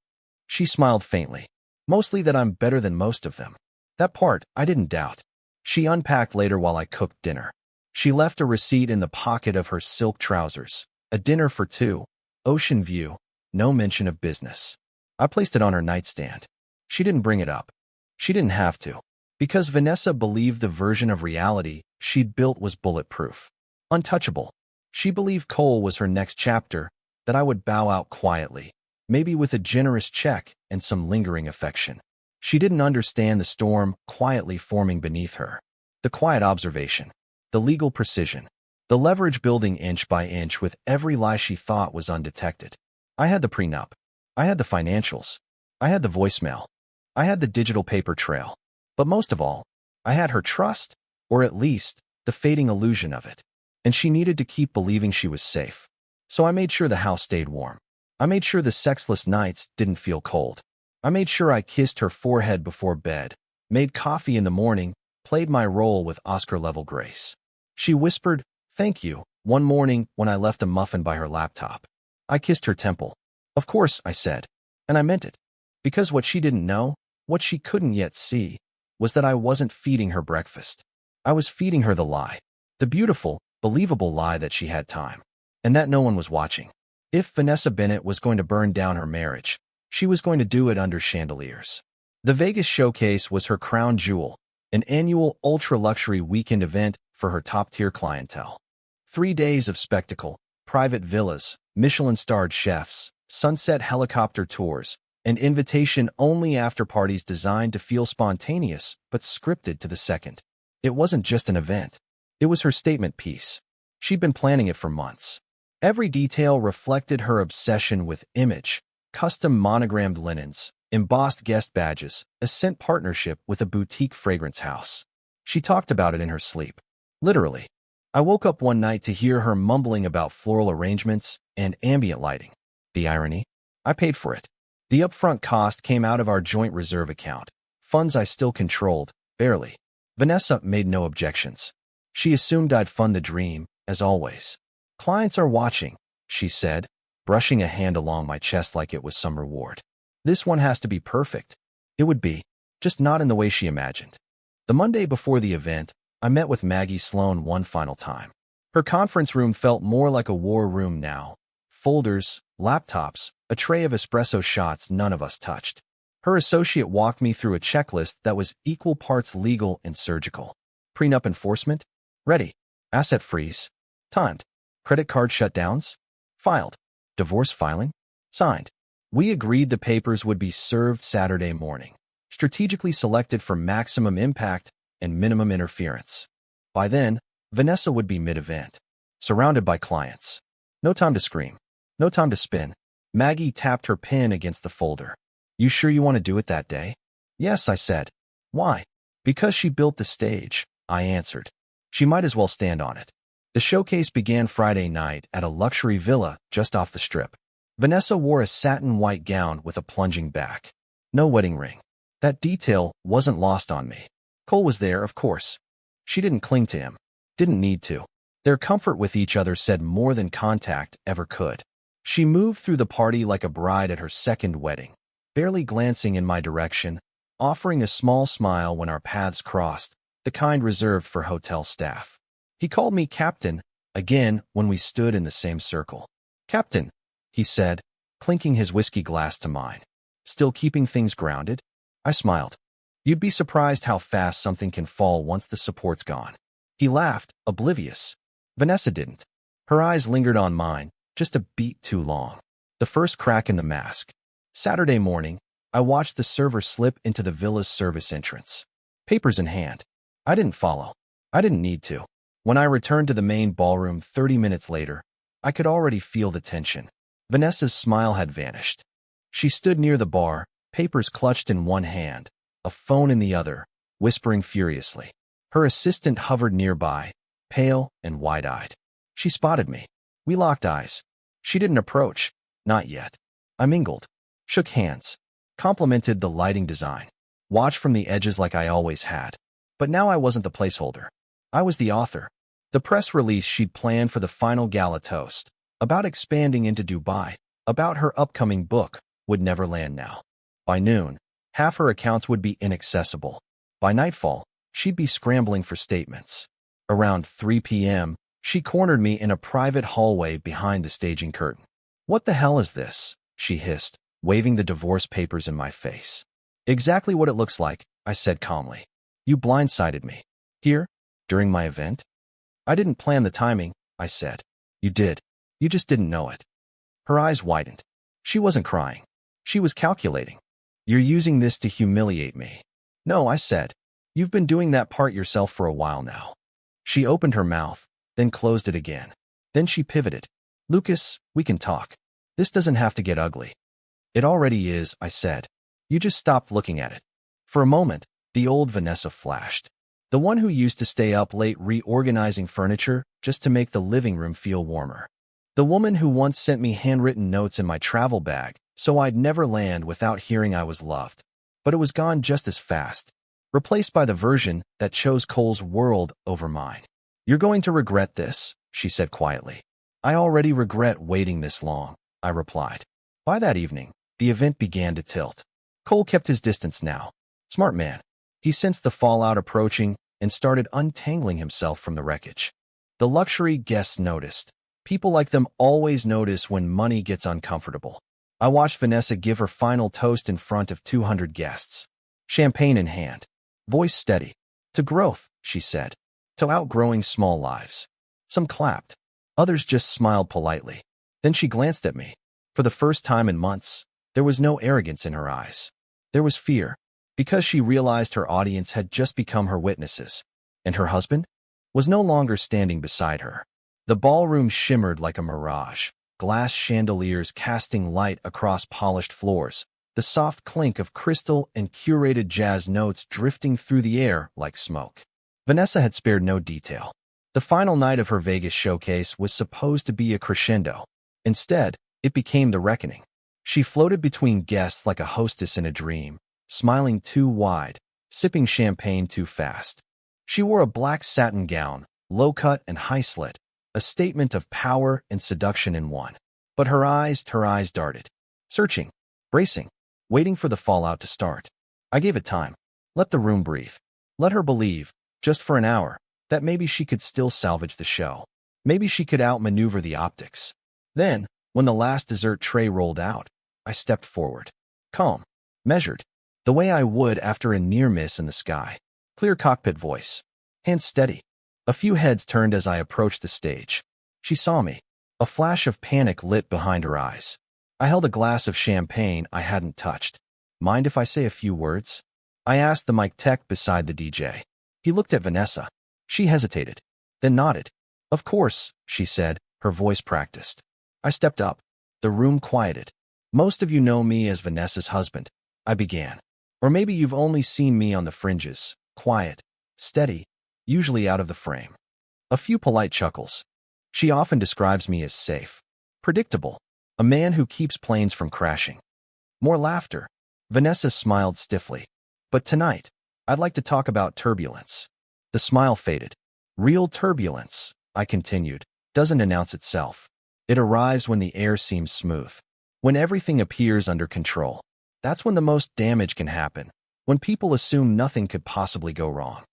She smiled faintly. Mostly that I'm better than most of them. That part, I didn't doubt. She unpacked later while I cooked dinner. She left a receipt in the pocket of her silk trousers. A dinner for 2. Ocean view. No mention of business. I placed it on her nightstand. She didn't bring it up. She didn't have to. Because Vanessa believed the version of reality she'd built was bulletproof. Untouchable. She believed Cole was her next chapter, that I would bow out quietly, maybe with a generous check and some lingering affection. She didn't understand the storm quietly forming beneath her. The quiet observation. The legal precision. The leverage building inch by inch with every lie she thought was undetected. I had the prenup. I had the financials. I had the voicemail. I had the digital paper trail. But most of all, I had her trust, or at least, the fading illusion of it. And she needed to keep believing she was safe. So I made sure the house stayed warm. I made sure the sexless nights didn't feel cold. I made sure I kissed her forehead before bed, made coffee in the morning, played my role with Oscar-level grace. She whispered, "Thank you," one morning when I left a muffin by her laptop. I kissed her temple. Of course, I said. And I meant it. Because what she didn't know, what she couldn't yet see, was that I wasn't feeding her breakfast. I was feeding her the lie. The beautiful, believable lie that she had time. And that no one was watching. If Vanessa Bennett was going to burn down her marriage, she was going to do it under chandeliers. The Vegas Showcase was her crown jewel, an annual ultra-luxury weekend event for her top-tier clientele. 3 days of spectacle, private villas, Michelin-starred chefs, sunset helicopter tours, and invitation-only after-parties designed to feel spontaneous but scripted to the second. It wasn't just an event. It was her statement piece. She'd been planning it for months. Every detail reflected her obsession with image, custom monogrammed linens, embossed guest badges, a scent partnership with a boutique fragrance house. She talked about it in her sleep. Literally. I woke up one night to hear her mumbling about floral arrangements and ambient lighting. The irony? I paid for it. The upfront cost came out of our joint reserve account, funds I still controlled, barely. Vanessa made no objections. She assumed I'd fund the dream, as always. Clients are watching, she said, brushing a hand along my chest like it was some reward. This one has to be perfect. It would be, just not in the way she imagined. The Monday before the event, I met with Maggie Sloan one final time. Her conference room felt more like a war room now. Folders, laptops, a tray of espresso shots none of us touched. Her associate walked me through a checklist that was equal parts legal and surgical. Prenup enforcement? Ready. Asset freeze? Timed. Credit card shutdowns? Filed. Divorce filing? Signed. We agreed the papers would be served Saturday morning, strategically selected for maximum impact and minimum interference. By then, Vanessa would be mid-event, surrounded by clients. No time to scream. No time to spin. Maggie tapped her pen against the folder. You sure you want to do it that day? Yes, I said. Why? Because she built the stage, I answered. She might as well stand on it. The showcase began Friday night at a luxury villa just off the strip. Vanessa wore a satin white gown with a plunging back. No wedding ring. That detail wasn't lost on me. Cole was there, of course. She didn't cling to him. Didn't need to. Their comfort with each other said more than contact ever could. She moved through the party like a bride at her second wedding, barely glancing in my direction, offering a small smile when our paths crossed, the kind reserved for hotel staff. He called me Captain, again when we stood in the same circle. Captain, he said, clinking his whiskey glass to mine. Still keeping things grounded? I smiled. You'd be surprised how fast something can fall once the support's gone. He laughed, oblivious. Vanessa didn't. Her eyes lingered on mine, just a beat too long. The first crack in the mask. Saturday morning, I watched the server slip into the villa's service entrance. Papers in hand. I didn't follow. I didn't need to. When I returned to the main ballroom 30 minutes later, I could already feel the tension. Vanessa's smile had vanished. She stood near the bar, papers clutched in one hand, a phone in the other, whispering furiously. Her assistant hovered nearby, pale and wide-eyed. She spotted me. We locked eyes. She didn't approach. Not yet. I mingled, shook hands, complimented the lighting design, watched from the edges like I always had. But now I wasn't the placeholder. I was the author. The press release she'd planned for the final gala toast, about expanding into Dubai, about her upcoming book, would never land now. By noon, half her accounts would be inaccessible. By nightfall, she'd be scrambling for statements. Around 3 p.m., she cornered me in a private hallway behind the staging curtain. What the hell is this? She hissed, waving the divorce papers in my face. Exactly what it looks like, I said calmly. You blindsided me. Here? During my event? I didn't plan the timing, I said. You did. You just didn't know it. Her eyes widened. She wasn't crying. She was calculating. You're using this to humiliate me. No, I said. You've been doing that part yourself for a while now. She opened her mouth, then closed it again. Then she pivoted. Lucas, we can talk. This doesn't have to get ugly. It already is, I said. You just stopped looking at it. For a moment, the old Vanessa flashed. The one who used to stay up late reorganizing furniture just to make the living room feel warmer. The woman who once sent me handwritten notes in my travel bag so I'd never land without hearing I was loved. But it was gone just as fast, replaced by the version that chose Cole's world over mine. You're going to regret this, she said quietly. I already regret waiting this long, I replied. By that evening, the event began to tilt. Cole kept his distance now. Smart man. He sensed the fallout approaching and started untangling himself from the wreckage. The luxury guests noticed. People like them always notice when money gets uncomfortable. I watched Vanessa give her final toast in front of 200 guests. Champagne in hand. Voice steady. To growth, she said. To outgrowing small lives. Some clapped. Others just smiled politely. Then she glanced at me. For the first time in months, there was no arrogance in her eyes. There was fear, because she realized her audience had just become her witnesses, and her husband was no longer standing beside her. The ballroom shimmered like a mirage, glass chandeliers casting light across polished floors, the soft clink of crystal and curated jazz notes drifting through the air like smoke. Vanessa had spared no detail. The final night of her Vegas showcase was supposed to be a crescendo. Instead, it became the reckoning. She floated between guests like a hostess in a dream, smiling too wide, sipping champagne too fast. She wore a black satin gown, low-cut and high-slit, a statement of power and seduction in one. But her eyes darted, searching, bracing, waiting for the fallout to start. I gave it time. Let the room breathe. Let her believe, just for an hour, that maybe she could still salvage the show. Maybe she could outmaneuver the optics. Then, when the last dessert tray rolled out, I stepped forward. Calm, measured, the way I would after a near miss in the sky. Clear cockpit voice. Hands steady. A few heads turned as I approached the stage. She saw me. A flash of panic lit behind her eyes. I held a glass of champagne I hadn't touched. Mind if I say a few words? I asked the mic tech beside the DJ. He looked at Vanessa. She hesitated, then nodded. Of course, she said, her voice practiced. I stepped up. The room quieted. Most of you know me as Vanessa's husband, I began. Or maybe you've only seen me on the fringes, quiet, steady, usually out of the frame. A few polite chuckles. She often describes me as safe, predictable, a man who keeps planes from crashing. More laughter. Vanessa smiled stiffly. But tonight, I'd like to talk about turbulence. The smile faded. Real turbulence, I continued, doesn't announce itself. It arrives when the air seems smooth. When everything appears under control. That's when the most damage can happen. When people assume nothing could possibly go wrong.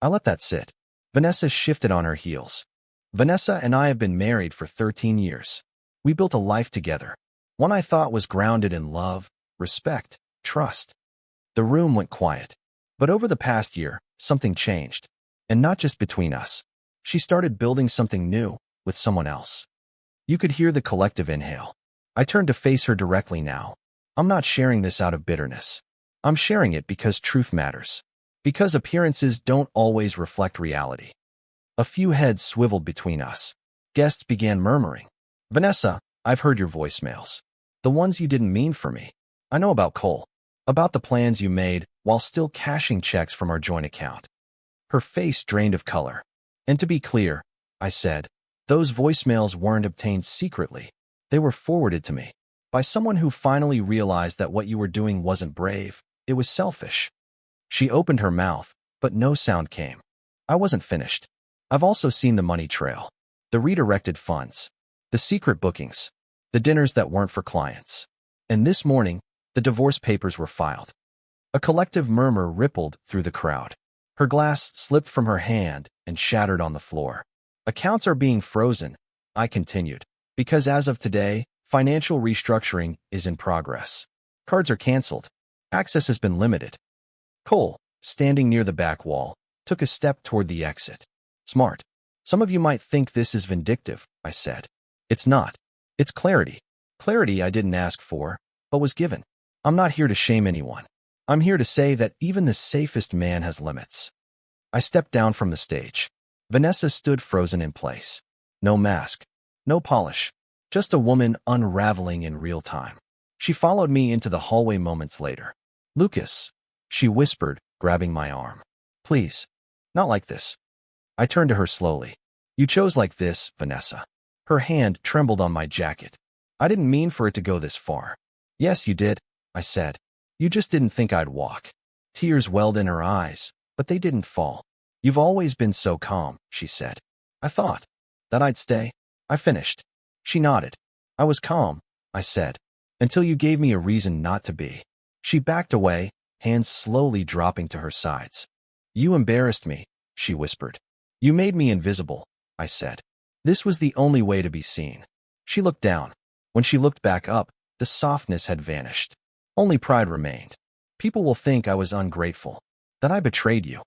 I let that sit. Vanessa shifted on her heels. Vanessa and I have been married for 13 years. We built a life together. One I thought was grounded in love, respect, trust. The room went quiet. But over the past year, something changed. And not just between us. She started building something new with someone else. You could hear the collective inhale. I turned to face her directly now. I'm not sharing this out of bitterness. I'm sharing it because truth matters. Because appearances don't always reflect reality. A few heads swiveled between us. Guests began murmuring. Vanessa, I've heard your voicemails. The ones you didn't mean for me. I know about Cole. About the plans you made while still cashing checks from our joint account. Her face drained of color. And to be clear, I said, those voicemails weren't obtained secretly. They were forwarded to me by someone who finally realized that what you were doing wasn't brave, it was selfish. She opened her mouth, but no sound came. I wasn't finished. I've also seen the money trail, the redirected funds, the secret bookings, the dinners that weren't for clients. And this morning, the divorce papers were filed. A collective murmur rippled through the crowd. Her glass slipped from her hand and shattered on the floor. Accounts are being frozen, I continued, because as of today, financial restructuring is in progress. Cards are canceled. Access has been limited. Cole, standing near the back wall, took a step toward the exit. Smart. Some of you might think this is vindictive, I said. It's not. It's clarity. Clarity I didn't ask for, but was given. I'm not here to shame anyone. I'm here to say that even the safest man has limits. I stepped down from the stage. Vanessa stood frozen in place. No mask. No polish. Just a woman unraveling in real time. She followed me into the hallway moments later. Lucas, she whispered, grabbing my arm. Please. Not like this. I turned to her slowly. You chose like this, Vanessa. Her hand trembled on my jacket. I didn't mean for it to go this far. Yes, you did, I said. You just didn't think I'd walk. Tears welled in her eyes, but they didn't fall. You've always been so calm, she said. I thought that I'd stay. I finished. She nodded. I was calm, I said, until you gave me a reason not to be. She backed away, hands slowly dropping to her sides. You embarrassed me, she whispered. You made me invisible, I said. This was the only way to be seen. She looked down. When she looked back up, the softness had vanished. Only pride remained. People will think I was ungrateful, that I betrayed you.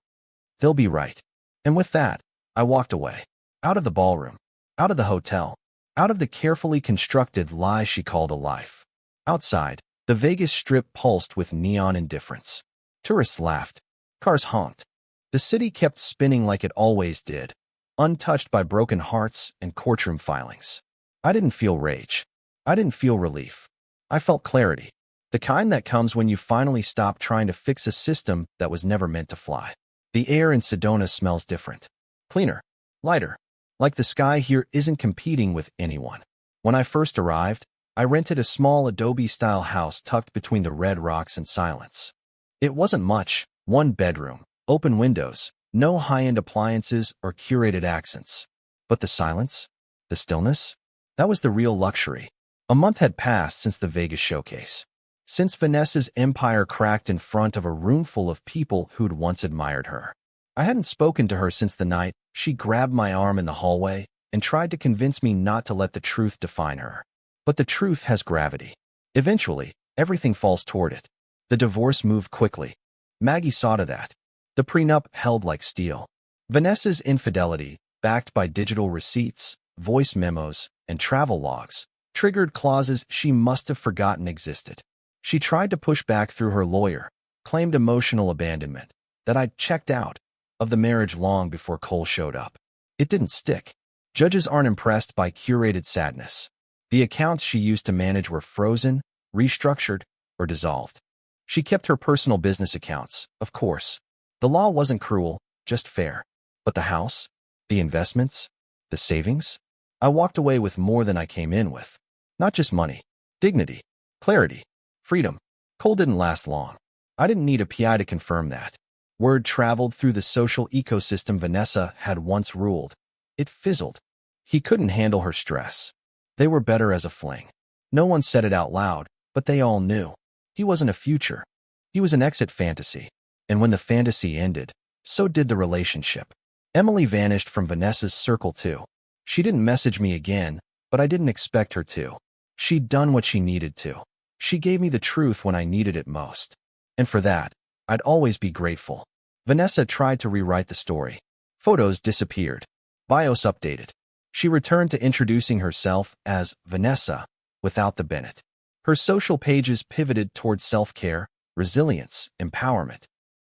They'll be right. And with that, I walked away. Out of the ballroom. Out of the hotel. Out of the carefully constructed lie she called a life. Outside, the Vegas Strip pulsed with neon indifference. Tourists laughed. Cars honked. The city kept spinning like it always did, untouched by broken hearts and courtroom filings. I didn't feel rage. I didn't feel relief. I felt clarity. The kind that comes when you finally stop trying to fix a system that was never meant to fly. The air in Sedona smells different. Cleaner. Lighter. Like the sky here isn't competing with anyone. When I first arrived, I rented a small adobe-style house tucked between the red rocks and silence. It wasn't much, one bedroom, open windows, no high-end appliances or curated accents. But the silence? The stillness? That was the real luxury. A month had passed since the Vegas showcase. Since Vanessa's empire cracked in front of a room full of people who'd once admired her. I hadn't spoken to her since the night she grabbed my arm in the hallway and tried to convince me not to let the truth define her. But the truth has gravity. Eventually, everything falls toward it. The divorce moved quickly. Maggie saw to that. The prenup held like steel. Vanessa's infidelity, backed by digital receipts, voice memos, and travel logs, triggered clauses she must have forgotten existed. She tried to push back through her lawyer, claimed emotional abandonment, that I'd checked out of the marriage long before Cole showed up. It didn't stick. Judges aren't impressed by curated sadness. The accounts she used to manage were frozen, restructured, or dissolved. She kept her personal business accounts, of course. The law wasn't cruel, just fair. But the house? The investments? The savings? I walked away with more than I came in with. Not just money. Dignity. Clarity. Freedom. Cole didn't last long. I didn't need a PI to confirm that. Word traveled through the social ecosystem Vanessa had once ruled. It fizzled. He couldn't handle her stress. They were better as a fling. No one said it out loud, but they all knew. He wasn't a future. He was an exit fantasy. And when the fantasy ended, so did the relationship. Emily vanished from Vanessa's circle too. She didn't message me again, but I didn't expect her to. She'd done what she needed to. She gave me the truth when I needed it most. And for that, I'd always be grateful. Vanessa tried to rewrite the story. Photos disappeared. Bios updated. She returned to introducing herself as Vanessa, without the Bennett. Her social pages pivoted towards self-care, resilience, empowerment.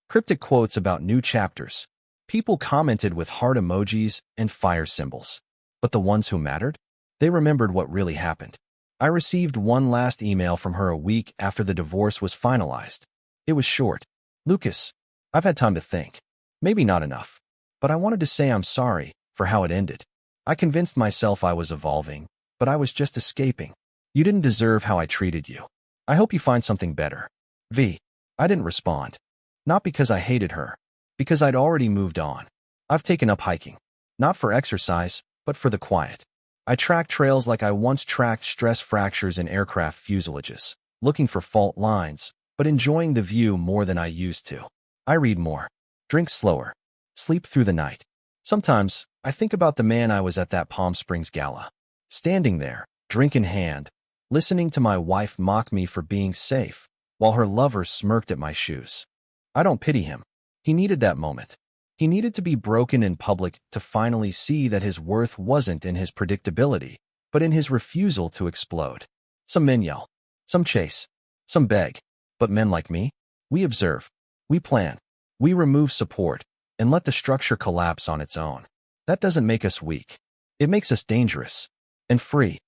Cryptic quotes about new chapters. People commented with heart emojis and fire symbols. But the ones who mattered? They remembered what really happened. I received one last email from her a week after the divorce was finalized. It was short. Lucas, I've had time to think. Maybe not enough. But I wanted to say I'm sorry for how it ended. I convinced myself I was evolving, but I was just escaping. You didn't deserve how I treated you. I hope you find something better. V. I didn't respond. Not because I hated her. Because I'd already moved on. I've taken up hiking. Not for exercise, but for the quiet. I track trails like I once tracked stress fractures in aircraft fuselages, looking for fault lines, but enjoying the view more than I used to. I read more. Drink slower. Sleep through the night. Sometimes, I think about the man I was at that Palm Springs gala. Standing there, drink in hand, listening to my wife mock me for being safe, while her lover smirked at my shoes. I don't pity him. He needed that moment. He needed to be broken in public to finally see that his worth wasn't in his predictability, but in his refusal to explode. Some men yell. Some chase. Some beg. But men like me? We observe. We plan. We remove support and let the structure collapse on its own. That doesn't make us weak. It makes us dangerous and free.